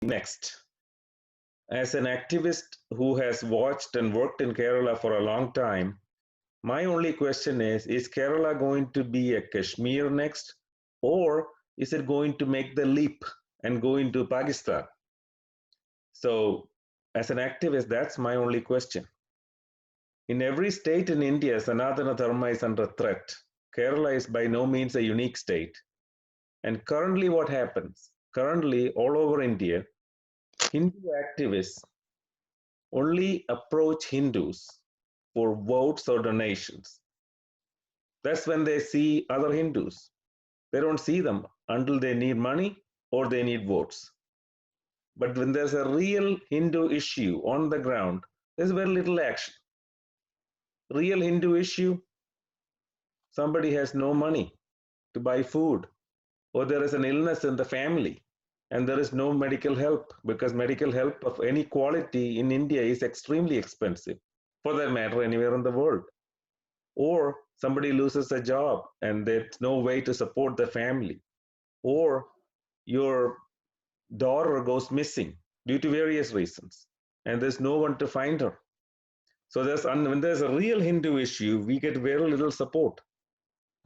next? As an activist who has watched and worked in Kerala for a long time, my only question is Kerala going to be a Kashmir next, or is it going to make the leap and go into Pakistan? So, as an activist, that's my only question. In every state in India, Sanatana Dharma is under threat. Kerala is by no means a unique state. And currently, what happens? Currently, all over India, Hindu activists only approach Hindus for votes or donations. That's when they see other Hindus. They don't see them until they need money or they need votes. But when there's a real Hindu issue on the ground, there's very little action. Real Hindu issue, somebody has no money to buy food, or there is an illness in the family, and there is no medical help because medical help of any quality in India is extremely expensive, for that matter, anywhere in the world. Or somebody loses a job and there's no way to support the family, or your daughter goes missing due to various reasons, and there's no one to find her. So when there's a real Hindu issue, we get very little support.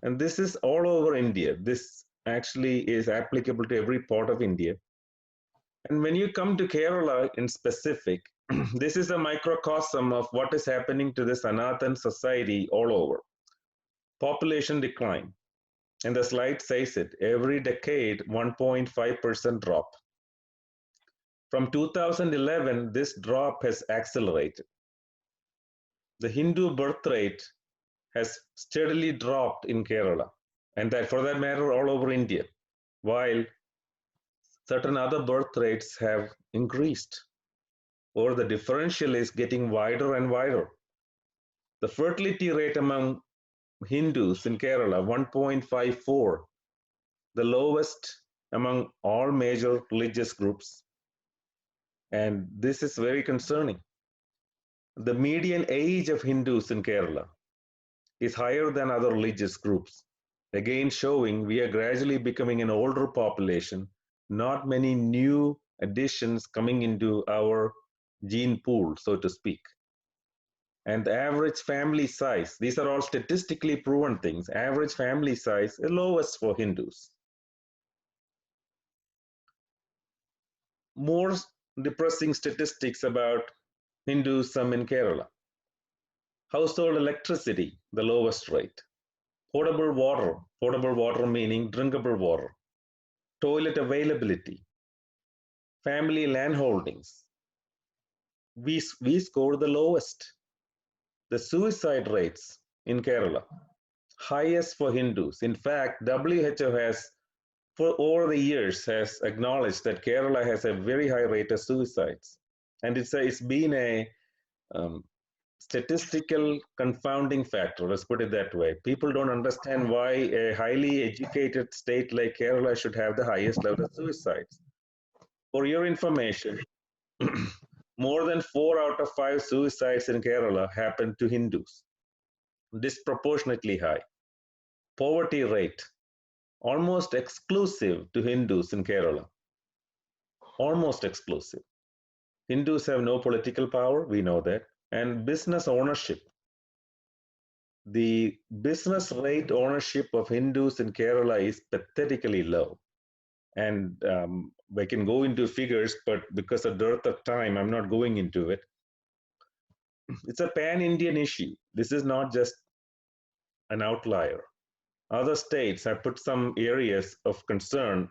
And this is all over India. This actually is applicable to every part of India. And when you come to Kerala in specific, this is a microcosm of what is happening to the Sanatan society all over. Population decline. And the slide says it, every decade 1.5% drop. From 2011, this drop has accelerated. The Hindu birth rate has steadily dropped in Kerala, and that, for that matter, all over India, while certain other birth rates have increased, or the differential is getting wider and wider. The fertility rate among Hindus in Kerala, 1.54, the lowest among all major religious groups. And this is very concerning. The median age of Hindus in Kerala is higher than other religious groups, again showing we are gradually becoming an older population, not many new additions coming into our gene pool, so to speak. And the average family size, these are all statistically proven things, average family size is lowest for Hindus. More depressing statistics about Hinduism in Kerala. Household electricity, the lowest rate. Potable water meaning drinkable water. Toilet availability. Family land holdings. We score the lowest. The suicide rates in Kerala, highest for Hindus. In fact, WHO has, for over the years, has acknowledged that Kerala has a very high rate of suicides. And it's been a statistical confounding factor, let's put it that way. People don't understand why a highly educated state like Kerala should have the highest level of suicides. For your information, more than 4 out of 5 suicides in Kerala happen to Hindus, disproportionately high. Poverty rate, almost exclusive to Hindus in Kerala, almost exclusive. Hindus have no political power, we know that. And business ownership. The business rate ownership of Hindus in Kerala is pathetically low. And we can go into figures, but because of dearth of time, I'm not going into it. It's a pan-Indian issue. This is not just an outlier. Other states have put some areas of concern.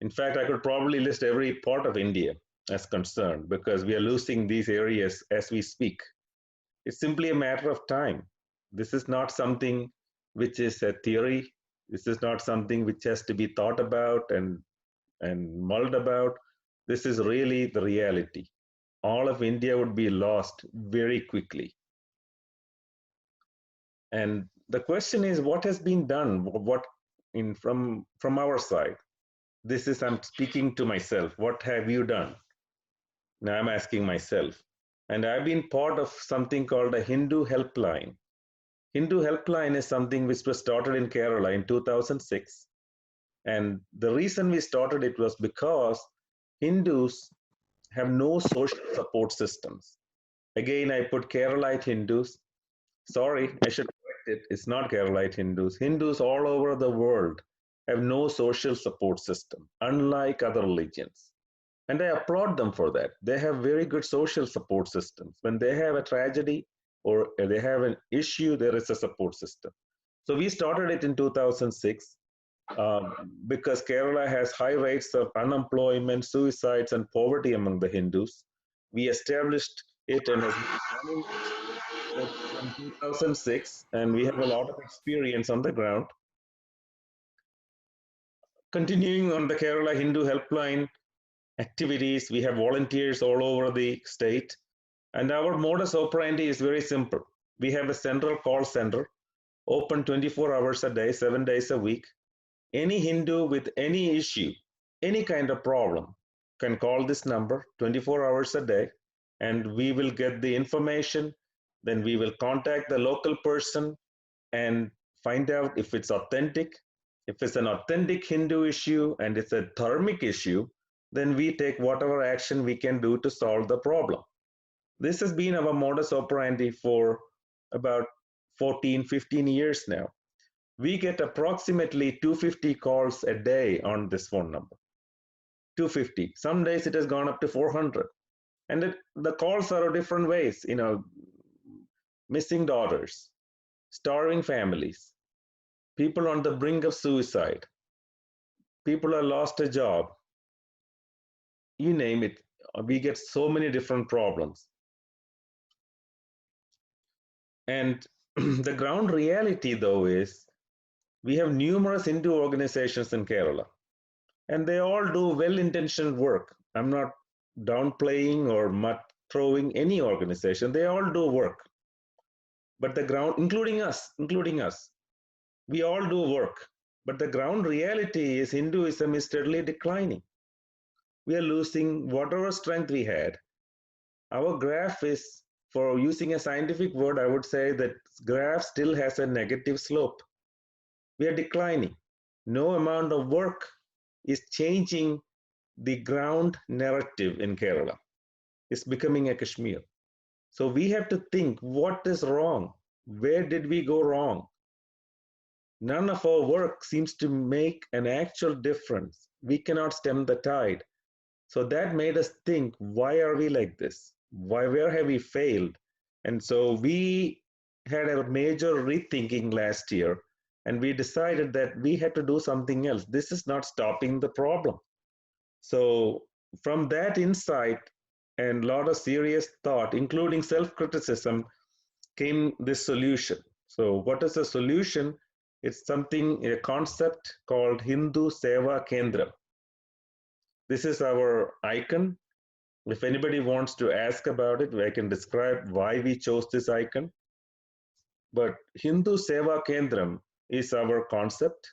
In fact, I could probably list every part of India as concerned because we are losing these areas as we speak. It's simply a matter of time. This is not something which is a theory. This is not something which has to be thought about and mulled about. This is really the reality. All of India would be lost very quickly. And the question is, what has been done? From our side? This is, I'm speaking to myself. What have you done? Now I'm asking myself. And I've been part of something called a Hindu Helpline. Hindu Helpline is something which was started in Kerala in 2006. And the reason we started it was because Hindus have no social support systems. Again, I put Keralite Hindus. Sorry, I should correct it. It's not Keralite Hindus. Hindus all over the world have no social support system, unlike other religions. And I applaud them for that. They have very good social support systems. When they have a tragedy or they have an issue, there is a support system. So we started it in 2006 because Kerala has high rates of unemployment, suicides, and poverty among the Hindus. We established it and has been running from 2006, and we have a lot of experience on the ground. Continuing on the Kerala Hindu Helpline activities, we have volunteers all over the state, and our modus operandi is very simple. We have a central call center open 24 hours a day, 7 days a week. Any Hindu with any issue, any kind of problem, can call this number 24 hours a day, and we will get the information. Then we will contact the local person and find out if it's authentic. If it's an authentic Hindu issue and it's a dharmic issue, then we take whatever action we can do to solve the problem. This has been our modus operandi for about 14, 15 years now. We get approximately 250 calls a day on this phone number. 250. Some days it has gone up to 400. And the calls are of different ways, missing daughters, starving families, people on the brink of suicide, people who lost a job, you name it. We get so many different problems. And the ground reality, though, is we have numerous Hindu organizations in Kerala, and they all do well-intentioned work. I'm not downplaying or throwing any organization. They all do work. But the ground, including us, we all do work. But the ground reality is Hinduism is steadily declining. We are losing whatever strength we had. Our graph is, for using a scientific word, I would say that graph still has a negative slope. We are declining. No amount of work is changing the ground narrative in Kerala. It's becoming a Kashmir. So we have to think, what is wrong? Where did we go wrong? None of our work seems to make an actual difference. We cannot stem the tide. So that made us think, why are we like this? Where have we failed? And so we had a major rethinking last year, and we decided that we had to do something else. This is not stopping the problem. So from that insight and a lot of serious thought, including self-criticism, came this solution. So what is the solution? It's a concept called Hindu Seva Kendra. This is our icon. If anybody wants to ask about it, I can describe why we chose this icon. But Hindu Seva Kendram is our concept.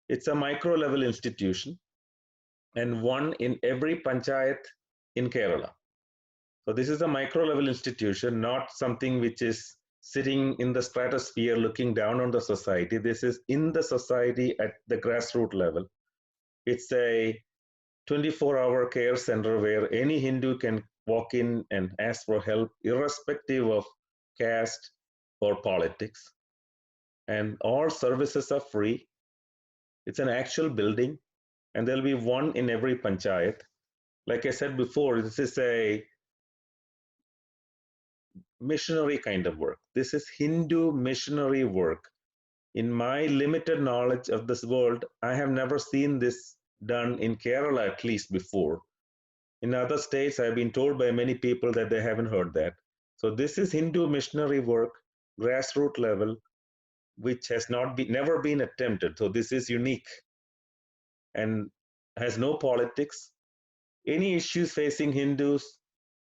It's a micro-level institution and one in every Panchayat in Kerala. So this is a micro-level institution, not something which is sitting in the stratosphere looking down on the society. This is in the society at the grassroots level. It's a 24-hour care center where any Hindu can walk in and ask for help, irrespective of caste or politics. And all services are free. It's an actual building, and there'll be one in every panchayat. Like I said before, this is a missionary kind of work. This is Hindu missionary work. In my limited knowledge of this world, I have never seen this done in Kerala, at least before. In other states, I've been told by many people that they haven't heard that. So this is Hindu missionary work, grassroots level, which has never been attempted. So this is unique and has no politics. Any issues facing Hindus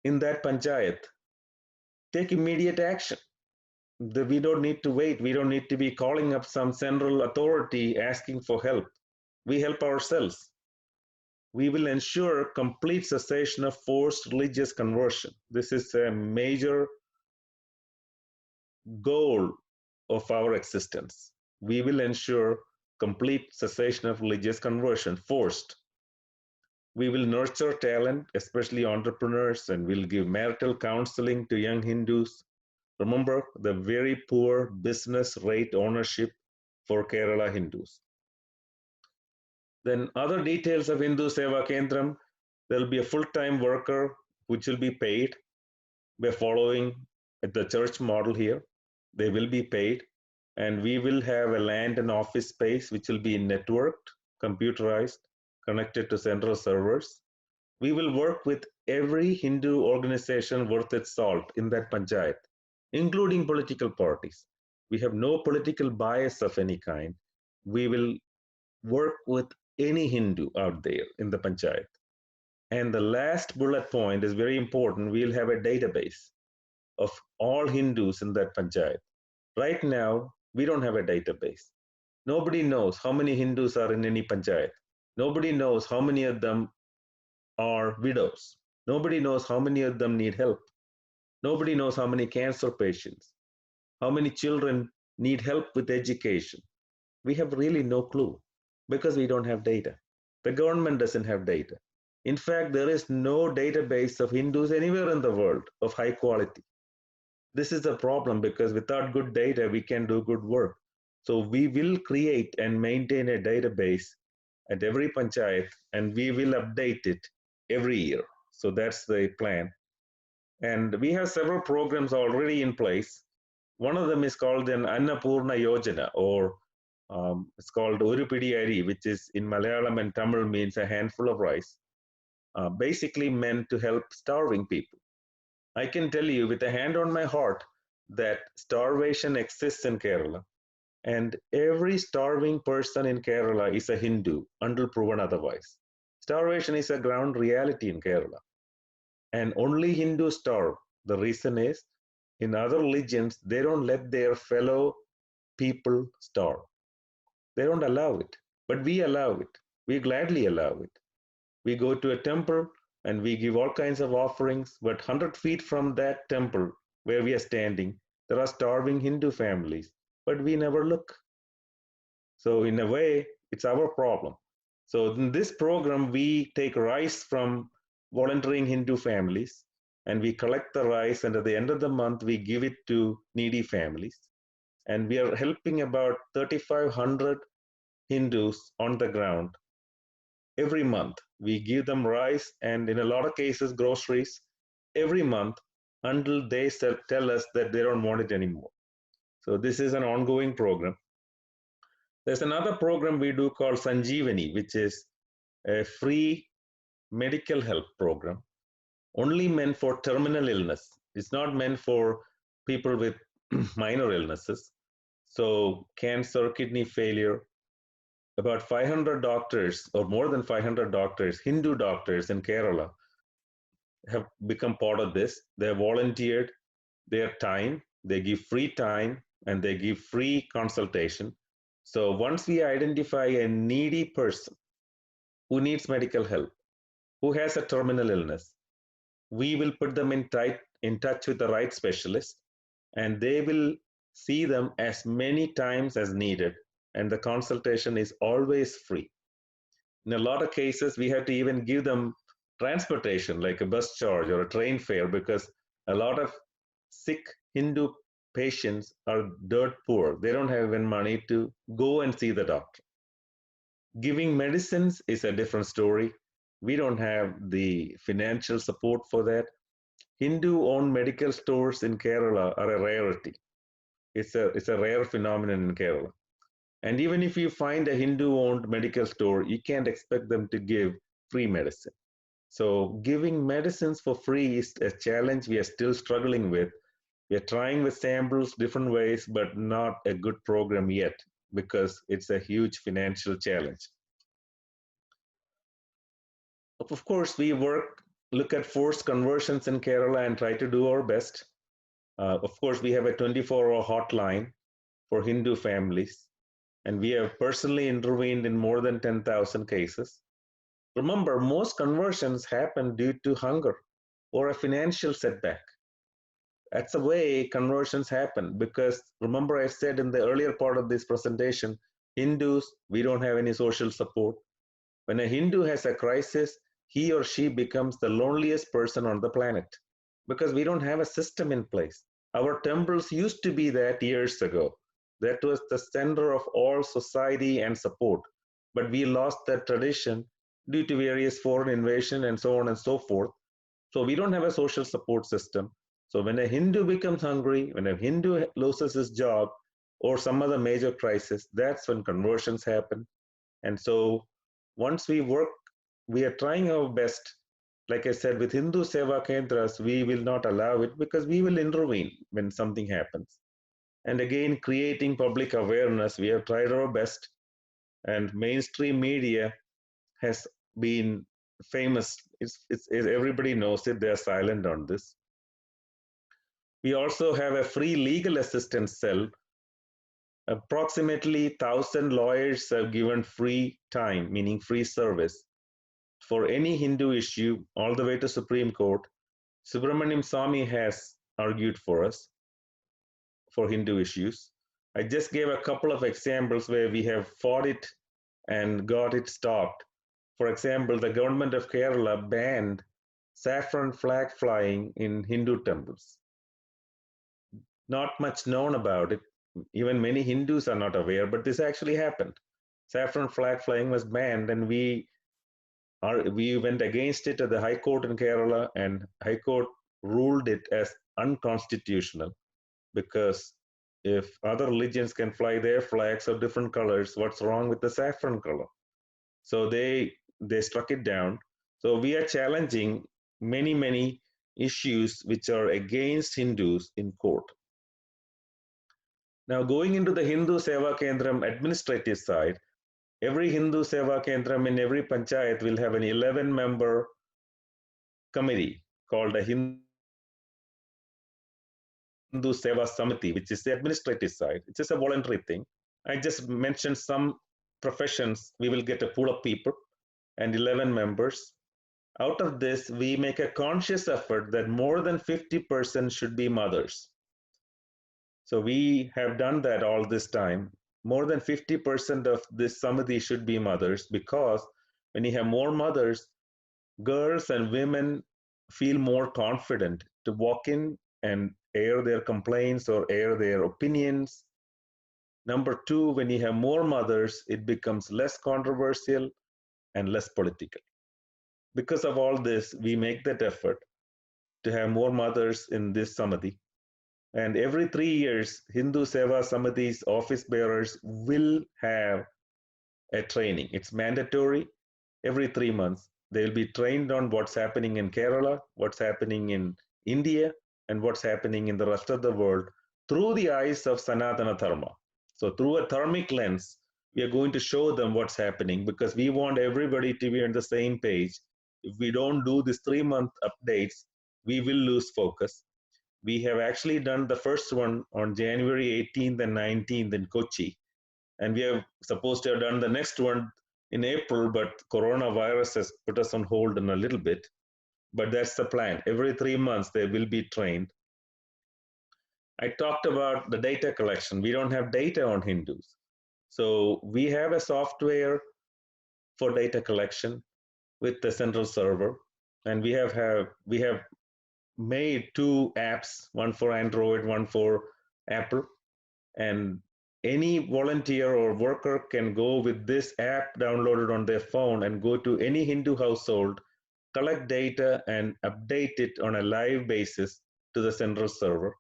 in that panchayat, take immediate action. We don't need to wait. We don't need to be calling up some central authority asking for help. We help ourselves. We will ensure complete cessation of forced religious conversion. This is a major goal of our existence. We will ensure complete cessation of religious conversion, forced. We will nurture talent, especially entrepreneurs, and we'll give marital counseling to young Hindus. Remember the very poor business rate ownership for Kerala Hindus. Then other details of Hindu Seva Kendram, there will be a full-time worker which will be paid. We're following the church model here. They will be paid, and we will have a land and office space which will be networked, computerized, connected to central servers. We will work with every Hindu organization worth its salt in that panchayat, including political parties. We have no political bias of any kind. We will work with any Hindu out there in the panchayat. And the last bullet point is very important. We'll have a database of all Hindus in that panchayat. Right now, we don't have a database. Nobody knows how many Hindus are in any panchayat. Nobody knows how many of them are widows. Nobody knows how many of them need help. Nobody knows how many cancer patients, how many children need help with education. We have really no clue because we don't have data. The government doesn't have data. In fact, there is no database of Hindus anywhere in the world of high quality. This is a problem because without good data, we can do good work. So we will create and maintain a database at every panchayat, and we will update it every year. So that's the plan. And we have several programs already in place. One of them is called an Annapoorna Agenda, or it's called Oru Pidi Ari, which is in Malayalam and Tamil means a handful of rice, basically meant to help starving people. I can tell you with a hand on my heart that starvation exists in Kerala, and every starving person in Kerala is a Hindu until proven otherwise. Starvation is a ground reality in Kerala, and only Hindus starve. The reason is in other religions, they don't let their fellow people starve. They don't allow it, but we allow it. We gladly allow it. We go to a temple and we give all kinds of offerings, but 100 feet from that temple where we are standing, there are starving Hindu families, but we never look. So in a way, it's our problem. So in this program, we take rice from volunteering Hindu families, and we collect the rice, and at the end of the month, we give it to needy families. And we are helping about 3,500 Hindus on the ground every month. We give them rice and in a lot of cases groceries every month until they tell us that they don't want it anymore. So this is an ongoing program. There's another program we do called Sanjivini, which is a free medical help program, only meant for terminal illness. It's not meant for people with minor illnesses. So cancer, kidney failure, about 500 doctors or more than 500 doctors, Hindu doctors in Kerala have become part of this. They have volunteered their time, they give free time, and they give free consultation. So once we identify a needy person who needs medical help, who has a terminal illness, we will put them in touch with the right specialist, and they will see them as many times as needed, and the consultation is always free. In a lot of cases, we have to even give them transportation, like a bus charge or a train fare, because a lot of sick Hindu patients are dirt poor. They don't have even money to go and see the doctor. Giving medicines is a different story. We don't have the financial support for that. Hindu-owned medical stores in Kerala are a rarity. It's a rare phenomenon in Kerala. And even if you find a Hindu-owned medical store, you can't expect them to give free medicine. So giving medicines for free is a challenge we are still struggling with. We are trying with samples, different ways, but not a good program yet because it's a huge financial challenge. Of course, we look at forced conversions in Kerala and try to do our best. Of course, we have a 24-hour hotline for Hindu families, and we have personally intervened in more than 10,000 cases. Remember, most conversions happen due to hunger or a financial setback. That's the way conversions happen, because remember I said in the earlier part of this presentation, Hindus, we don't have any social support. When a Hindu has a crisis, he or she becomes the loneliest person on the planet because we don't have a system in place. Our temples used to be that years ago. That was the center of all society and support. But we lost that tradition due to various foreign invasion and so on and so forth. So we don't have a social support system. So when a Hindu becomes hungry, when a Hindu loses his job or some other major crisis, that's when conversions happen. And so once we are trying our best. Like I said, with Hindu Seva Kendras, we will not allow it because we will intervene when something happens. And again, creating public awareness, we have tried our best. And mainstream media has been famous. Everybody knows it. They're silent on this. We also have a free legal assistance cell. Approximately 1,000 lawyers have given free time, meaning free service, for any Hindu issue all the way to Supreme Court. Subramaniam Swamy has argued for us for Hindu issues. I just gave a couple of examples where we have fought it and got it stopped. For example, the government of Kerala banned saffron flag flying in Hindu temples. Not much known about it. Even many Hindus are not aware, but this actually happened. Saffron flag flying was banned, and we went against it at the High Court in Kerala, and High Court ruled it as unconstitutional because if other religions can fly their flags of different colors, what's wrong with the saffron color? So they struck it down. So we are challenging many issues which are against Hindus in court. Now going into the Hindu Seva Kendram administrative side, every Hindu Seva Kendram in every Panchayat will have an 11-member committee called a Hindu Seva Samiti, which is the administrative side. It's just a voluntary thing. I just mentioned some professions. We will get a pool of people and 11 members. Out of this, we make a conscious effort that more than 50% should be mothers. So we have done that all this time. More than 50% of this Samiti should be mothers, because when you have more mothers, girls and women feel more confident to walk in and air their complaints or air their opinions. Number two, when you have more mothers, it becomes less controversial and less political. Because of all this, we make that effort to have more mothers in this Samiti. And every 3 years, Hindu Seva Samiti's office bearers will have a training. It's mandatory. Every 3 months, they'll be trained on what's happening in Kerala, what's happening in India, and what's happening in the rest of the world through the eyes of Sanatana Dharma. So through a dharmic lens, we are going to show them what's happening, because we want everybody to be on the same page. If we don't do these 3-month updates, we will lose focus. We have actually done the first one on January 18th and 19th in Kochi. And we are supposed to have done the next one in April, but coronavirus has put us on hold in a little bit. But that's the plan. Every 3 months, they will be trained. I talked about the data collection. We don't have data on Hindus. So we have a software for data collection with the central server. And we have made 2 apps, one for Android, one for Apple. And any volunteer or worker can go with this app downloaded on their phone and go to any Hindu household, collect data, and update it on a live basis to the central server.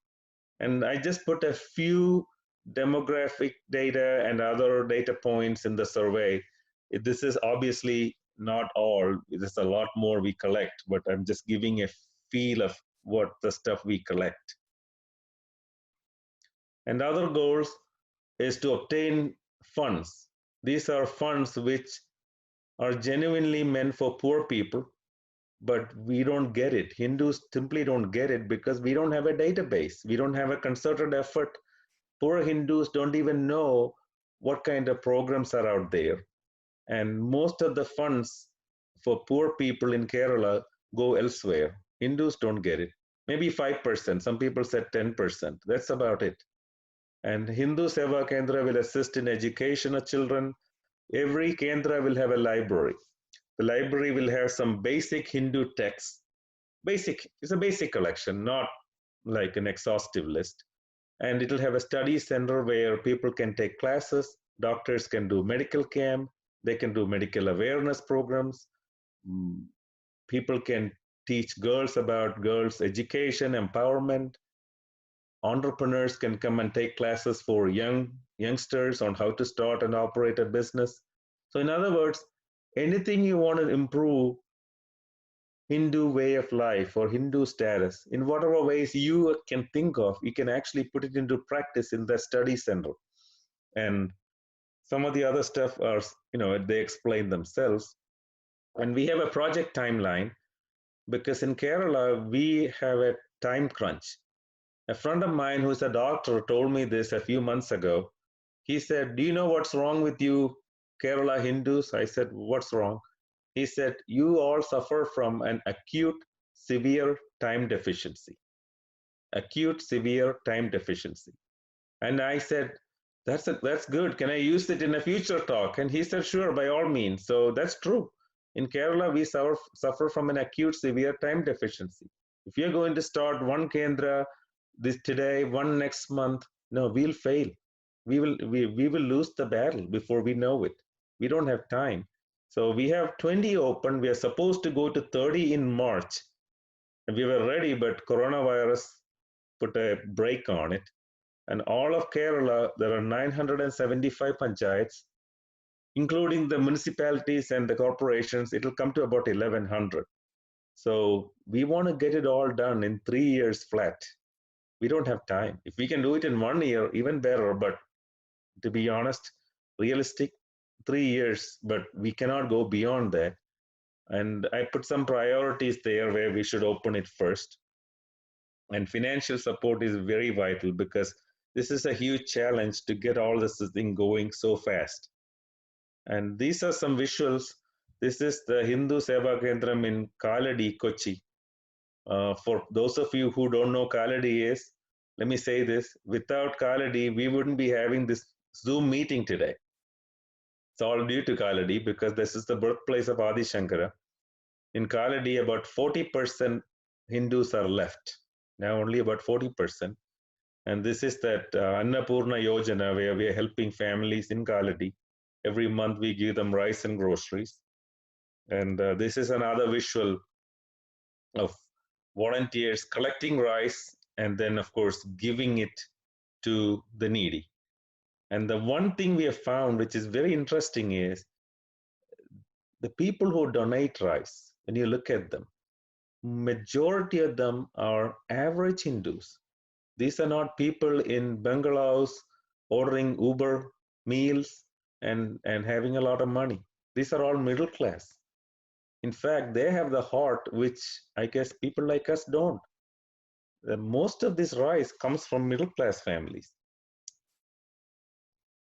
And I just put a few demographic data and other data points in the survey. This is obviously not all. There's a lot more we collect, but I'm just giving a feel of what the stuff we collect. And other goals is to obtain funds. These are funds which are genuinely meant for poor people, but we don't get it. Hindus simply don't get it because we don't have a database. We don't have a concerted effort. Poor Hindus don't even know what kind of programs are out there. And most of the funds for poor people in Kerala go elsewhere. Hindus don't get it. Maybe 5%. Some people said 10%. That's about it. And Hindu Seva Kendra will assist in education of children. Every Kendra will have a library. The library will have some basic Hindu texts. It's a basic collection, not like an exhaustive list. And it'll have a study center where people can take classes, doctors can do medical camp, they can do medical awareness programs, mm, people can teach girls about girls' education, empowerment, entrepreneurs can come and take classes for youngsters on how to start and operate a business. So in other words, anything you want to improve Hindu way of life or Hindu status, in whatever ways you can think of, you can actually put it into practice in the study center. And some of the other stuff are, they explain themselves. And we have a project timeline because in Kerala, we have a time crunch. A friend of mine who's a doctor told me this a few months ago. He said, "Do you know what's wrong with you, Kerala Hindus?" I said, "What's wrong?" He said, "You all suffer from an acute, severe time deficiency." Acute, severe time deficiency. And I said, that's good. Can I use it in a future talk? And he said, sure, by all means. So that's true. In Kerala, we suffer from an acute, severe time deficiency. If you're going to start one Kendra this today, one next month, no, we'll fail. We will lose the battle before we know it. We don't have time. So we have 20 open. We are supposed to go to 30 in March. And we were ready, but coronavirus put a brake on it. And all of Kerala, there are 975 panchayats, including the municipalities and the corporations. It'll come to about 1100. So we want to get it all done in 3 years flat. We don't have time. If we can do it in 1 year, even better. But to be honest, realistic, 3 years, but we cannot go beyond that. And I put some priorities there where we should open it first. And financial support is very vital because this is a huge challenge to get all this thing going so fast. And these are some visuals. This is the Hindu Seva Kendram in Kaladi, Kochi. For those of you who don't know Kaladi is, let me say this, without Kaladi, we wouldn't be having this Zoom meeting today. It's all due to Kaladi because this is the birthplace of Adi Shankara. In Kaladi, about 40% Hindus are left. Now only about 40%. And this is that Annapoorna Agenda where we are helping families in Kaladi. Every month we give them rice and groceries. And this is another visual of volunteers collecting rice and then, of course, giving it to the needy. And the one thing we have found, which is very interesting, is the people who donate rice, when you look at them, majority of them are average Hindus. These are not people in bungalows ordering Uber meals and having a lot of money. These are all middle class. In fact, they have the heart, which I guess people like us don't. Most of this rice comes from middle class families.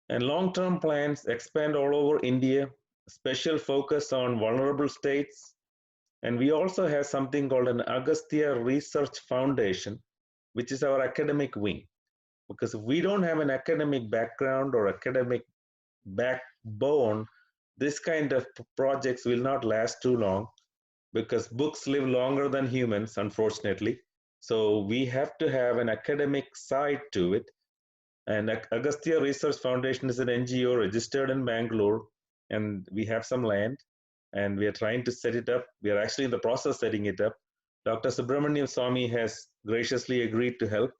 And long-term plans expand all over India, special focus on vulnerable states. And we also have something called an Agastya Research Foundation, which is our academic wing. Because if we don't have an academic background or academic backbone, this kind of projects will not last too long because books live longer than humans, unfortunately. So we have to have an academic side to it. And Agastya Research Foundation is an NGO registered in Bangalore, and we have some land, and we are trying to set it up. We are actually in the process of setting it up. Dr. Subramaniam Swamy has graciously agreed to help,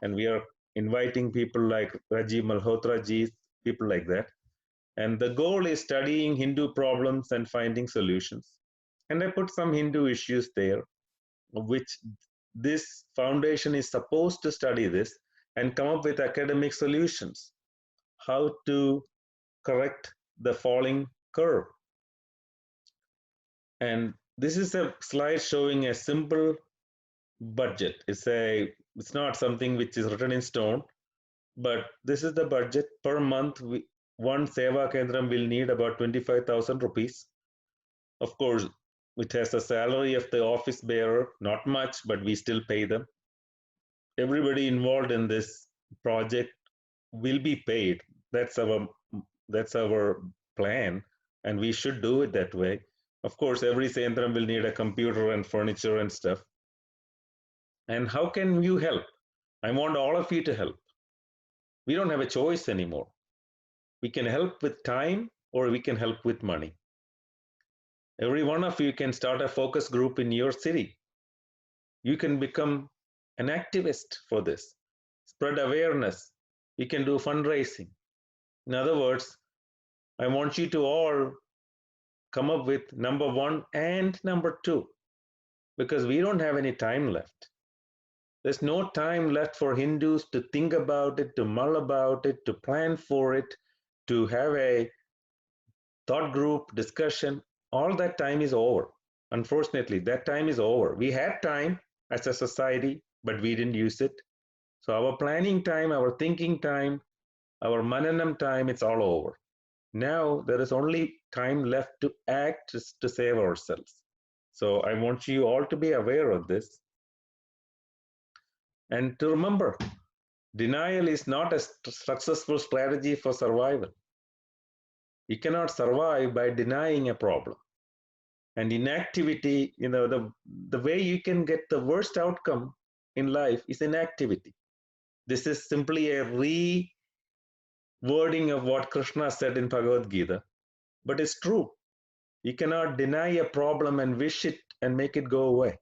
and we are inviting people like Rajiv Malhotra ji, people like that. And the goal is studying Hindu problems and finding solutions. And I put some Hindu issues there, which this foundation is supposed to study this and come up with academic solutions. How to correct the falling curve. And this is a slide showing a simple budget. It's not something which is written in stone, but this is the budget per month. One Seva Kendram will need about 25,000 rupees. Of course, it has the salary of the office bearer, not much, but we still pay them. Everybody involved in this project will be paid. That's our plan, and we should do it that way. Of course, every Sendram will need a computer and furniture and stuff. And how can you help? I want all of you to help. We don't have a choice anymore. We can help with time or we can help with money. Every one of you can start a focus group in your city. You can become an activist for this, spread awareness. You can do fundraising. In other words, I want you to all come up with number 1 and number 2, because we don't have any time left. There's no time left for Hindus to think about it, to mull about it, to plan for it, to have a thought group discussion. All that time is over. Unfortunately, that time is over. We had time as a society, but we didn't use it. So our planning time, our thinking time, our mananam time, it's all over. Now there is only time left to act, to save ourselves. So I want you all to be aware of this and to remember, denial is not a successful strategy for survival. You cannot survive by denying a problem. And inactivity, the way you can get the worst outcome in life is inactivity. This is simply a wording of what Krishna said in Bhagavad Gita, but it's true. You cannot deny a problem and wish it and make it go away.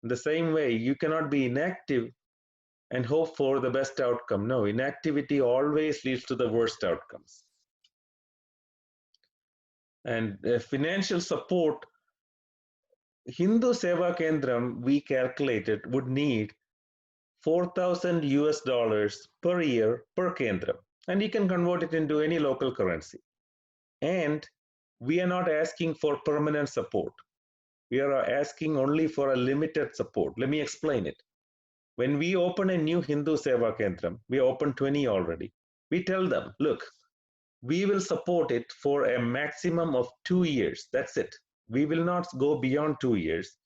In the same way, you cannot be inactive and hope for the best outcome. No, inactivity always leads to the worst outcomes. And financial support, Hindu Seva Kendram, we calculated, would need $4,000 per year per Kendram. And you can convert it into any local currency. And we are not asking for permanent support. We are asking only for a limited support. Let me explain it. When we open a new Hindu Seva Kendram, we opened 20 already. We tell them, look, we will support it for a maximum of 2 years. That's it. We will not go beyond 2 years.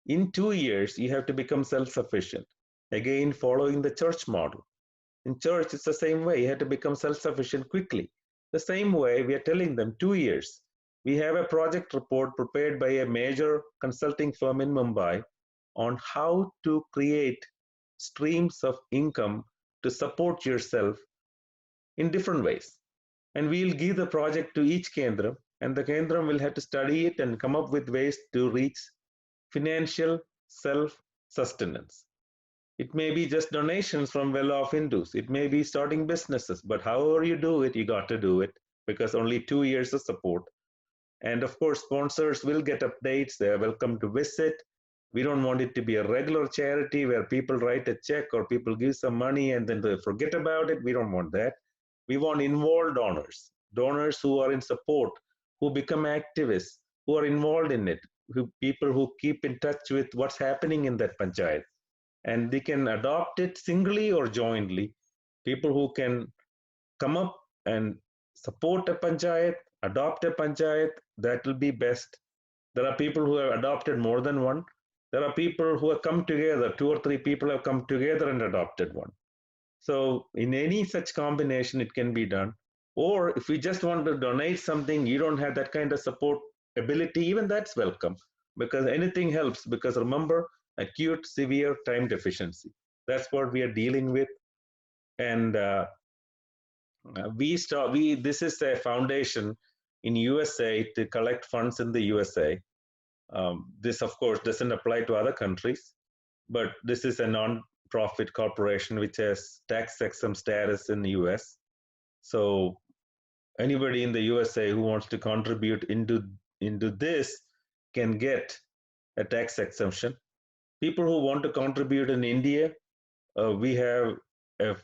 In 2 years, you have to become self-sufficient. Again, following the church model. In church, it's the same way. You have to become self-sufficient quickly. The same way, we are telling them 2 years. We have a project report prepared by a major consulting firm in Mumbai on how to create streams of income to support yourself in different ways. And we'll give the project to each Kendram, and the Kendram will have to study it and come up with ways to reach financial self-sustenance. It may be just donations from well-off Hindus. It may be starting businesses, but however you do it, you got to do it because only 2 years of support. And of course, sponsors will get updates. They are welcome to visit. We don't want it to be a regular charity where people write a check or people give some money and then they forget about it. We don't want that. We want involved donors, donors who are in support, who become activists, who are involved in it, people who keep in touch with what's happening in that panchayat. And they can adopt it singly or jointly. People who can come up and support a panchayat, adopt a panchayat, that will be best. There are people who have adopted more than one. There are people who have come together, 2 or 3 people have come together and adopted one. So in any such combination, it can be done. Or if you just want to donate something, you don't have that kind of support ability, even that's welcome, because anything helps. Because remember, acute, severe time deficiency. That's what we are dealing with. And this is a foundation in USA to collect funds in the USA. This, of course, doesn't apply to other countries, but this is a non-profit corporation which has tax-exempt status in the US. So anybody in the USA who wants to contribute into this can get a tax exemption. People who want to contribute in India, we have a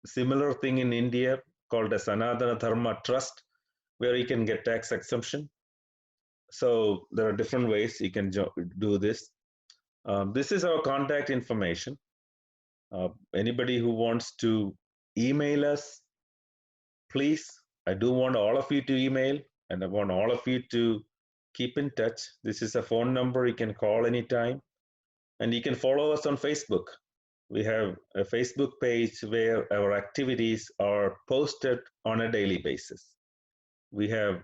similar thing in India called a Sanatana Dharma Trust, where you can get tax exemption. So there are different ways you can do this. This is our contact information. Anybody who wants to email us, please, I do want all of you to email, and I want all of you to keep in touch. This is a phone number you can call anytime, and you can follow us on Facebook. We have a Facebook page where our activities are posted on a daily basis. We have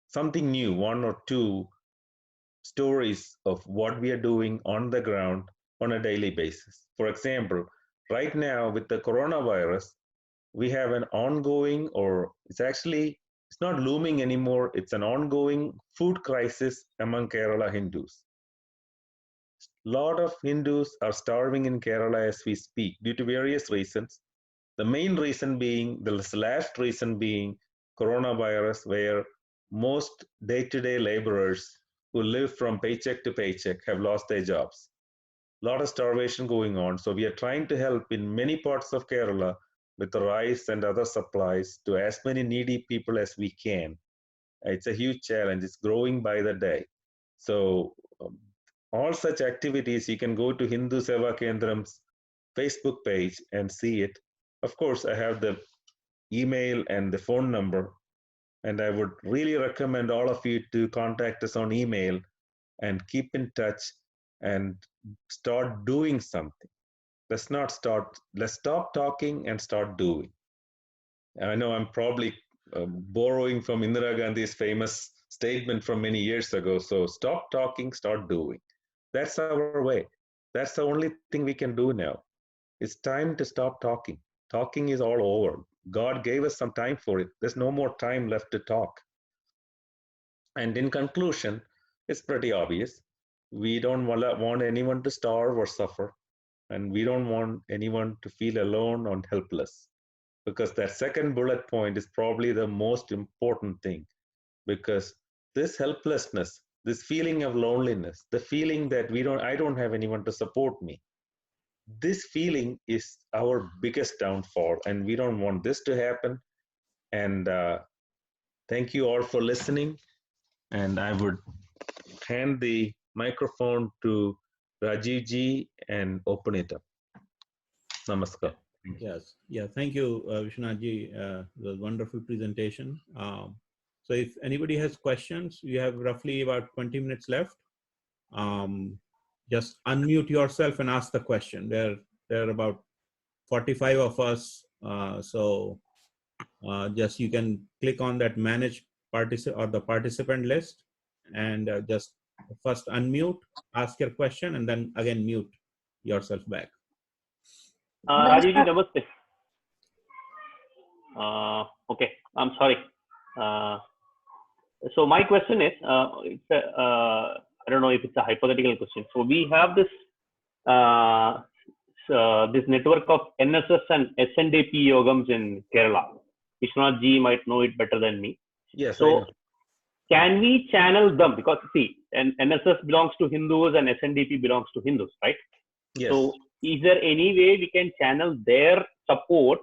something new, one or two stories of what we are doing on the ground on a daily basis. For example, right now with the coronavirus, we have an ongoing, or it's not looming anymore, it's an ongoing food crisis among Kerala Hindus. A lot of Hindus are starving in Kerala as we speak due to various reasons. The main reason being, the last reason being coronavirus, where most day-to-day laborers who live from paycheck to paycheck have lost their jobs. A lot of starvation going on. So we are trying to help in many parts of Kerala with the rice and other supplies to as many needy people as we can. It's a huge challenge. It's growing by the day. So all such activities, you can go to Hindu Seva Kendram's Facebook page and see it. Of course, I have the email and the phone number, and I would really recommend all of you to contact us on email and keep in touch and start doing something. Let's stop talking and start doing. I know I'm probably borrowing from Indira Gandhi's famous statement from many years ago. So stop talking, start doing. That's our way. That's the only thing we can do now. It's time to stop talking. Talking is all over. God gave us some time for it. There's no more time left to talk. And in conclusion, it's pretty obvious. We don't want anyone to starve or suffer, and we don't want anyone to feel alone or helpless, because that second bullet point is probably the most important thing, because this helplessness, this feeling of loneliness, the feeling that I don't have anyone to support me, this feeling is our biggest downfall, and we don't want this to happen. And thank you all for listening. And I would hand the microphone to Rajiv ji and open it up. Namaskar. Yes. Yeah. Thank you, Vishwanath ji. It was a wonderful presentation. So if anybody has questions, you have roughly about 20 minutes left. Just unmute yourself and ask the question. There are about 45 of us. So just you can click on that manage participant or the participant list, and just first unmute, ask your question, and then again mute yourself back. Rajiv ji, namaste. Okay, I'm sorry. So my question is, I don't know if it's a hypothetical question. So we have this this network of NSS and SNDP yogams in Kerala. Vishwanath ji might know it better than me. Yes. So can we channel them? Because see, NSS belongs to Hindus and SNDP belongs to Hindus, right? Yes. So is there any way we can channel their support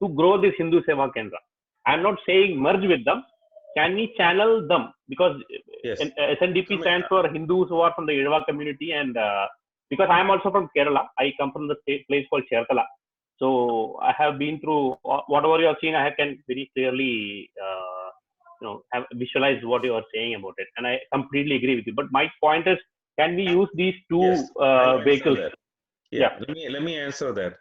to grow this Hindu Seva Kendra? I'm not saying merge with them. Can we channel them? Because yes. SNDP stands for Hindus who are from the Idva community, and because I am also from Kerala, I come from the place called Chertala. So I have been through whatever you have seen. I can very clearly, have visualized what you are saying about it, and I completely agree with you. But my point is, can we use these two vehicles? Yeah. Let me answer that.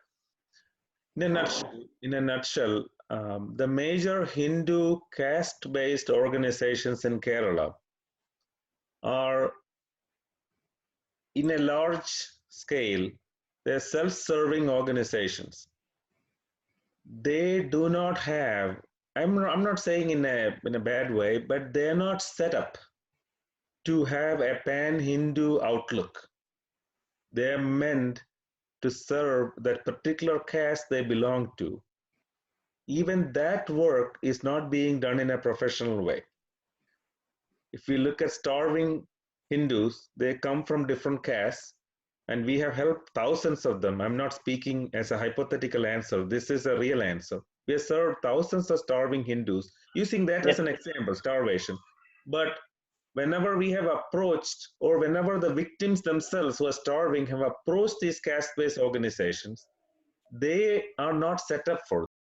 In a nutshell, the major Hindu caste-based organizations in Kerala are, in a large scale, they're self-serving organizations. They do not have, I'm not saying in a bad way, but they're not set up to have a pan-Hindu outlook. They're meant to serve that particular caste they belong to. Even that work is not being done in a professional way. If we look at starving Hindus, they come from different castes, and we have helped thousands of them. I'm not speaking as a hypothetical answer. This is a real answer. We have served thousands of starving Hindus, using that as an example, starvation. But whenever we have approached, or whenever the victims themselves who are starving have approached these caste-based organizations, they are not set up for